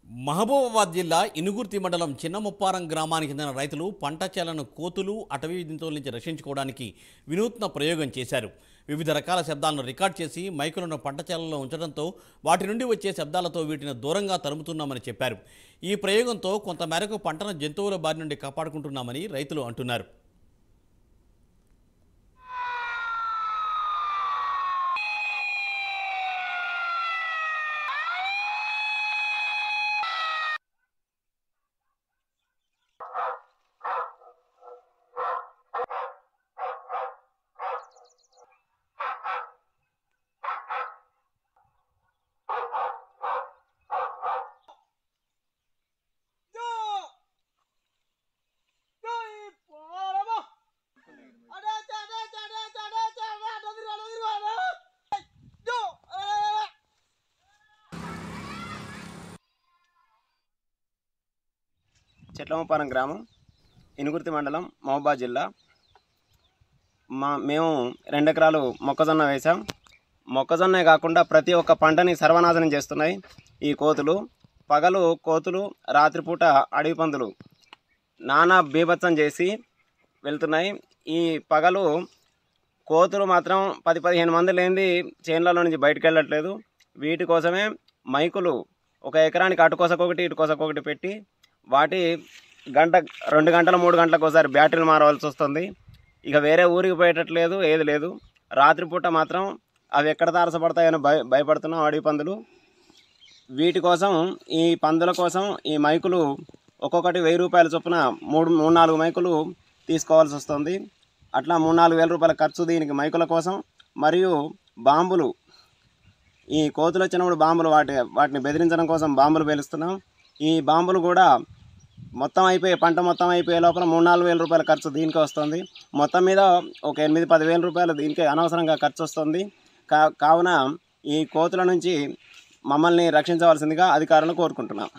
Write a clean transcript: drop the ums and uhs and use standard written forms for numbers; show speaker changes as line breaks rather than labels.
మహబూబాబాద్ జిల్లా ఇనుగుర్తి మండలం చిన్నముప్పారం గ్రామానికి చెందిన రైతులు పంట చేలను కోతులు అటవీ జంతువుల నుంచి రక్షించుకోవడానికి వినూత్న ప్రయోగం చేశారు. వివిధ రకాల శబ్దాలను రికార్డ్ చేసి మైకులను పంట చేలలో ఉంచడంతో వాటి నుండి వచ్చే శబ్దాలతో వీటిని దూరంగా తరుముతున్నామని చెప్పారు. ఈ ప్రయోగంతో కొంతమేరకు పంటను జంతువుల బారి నుండి కాపాడుకుంటున్నామని రైతులు అంటున్నారు.
చెట్లముప్పారం గ్రామం, ఇనుగుర్తి మండలం, మహబూబాబాద్ జిల్లా. మేము 2 ఎకరాలు మొక్కజొన్న వేసాం. మొక్కజొన్నే కాకుండా ప్రతి ఒక్క పంటని సర్వనాశనం చేస్తున్నాయి ఈ కోతులు. పగలు కోతులు, రాత్రిపూట అడవి పందులు నానా బీభత్సం చేసి వెళ్తున్నాయి. ఈ పగలు కోతులు మాత్రం 10-15 మంది లేనిది చేన్లలో నుంచి బయటకు వెళ్ళట్లేదు. వీటి కోసమే మైకులు ఒక ఎకరానికి అటు కోసకొకటి ఇటు కోసకొకటి పెట్టి వాటి 2 గంటలు 3 గంటలకు ఒకసారి బ్యాటరీలు మారవలసి వస్తుంది. ఇక వేరే ఊరికి పోయేటట్లేదు, ఏది లేదు. రాత్రిపూట మాత్రం అవి ఎక్కడ తారసపడతాయని భయపడుతున్నాం అడవి పందులు. వీటి కోసం, ఈ పందుల కోసం ఈ మైకులు ఒక్కొక్కటి 1000 రూపాయల చొప్పున 3-4 మైకులు తీసుకోవాల్సి వస్తుంది. అట్లా 3-4 వేల రూపాయల ఖర్చు దీనికి మైకుల కోసం. మరియు బాంబులు, ఈ కోతులు వచ్చినప్పుడు బాంబులు వాటిని బెదిరించడం కోసం బాంబులు పేలుస్తున్నాం. ఈ బాంబులు కూడా పంట మొత్తం అయిపోయే లోపల 3-4 వేల రూపాయల ఖర్చు దీనికి వస్తుంది. మొత్తం మీద ఒక 8-10 వేల రూపాయలు దీనికి అనవసరంగా ఖర్చు వస్తుంది. కావున ఈ కోతుల నుంచి మమ్మల్ని రక్షించవలసిందిగా అధికారులను కోరుకుంటున్నాం.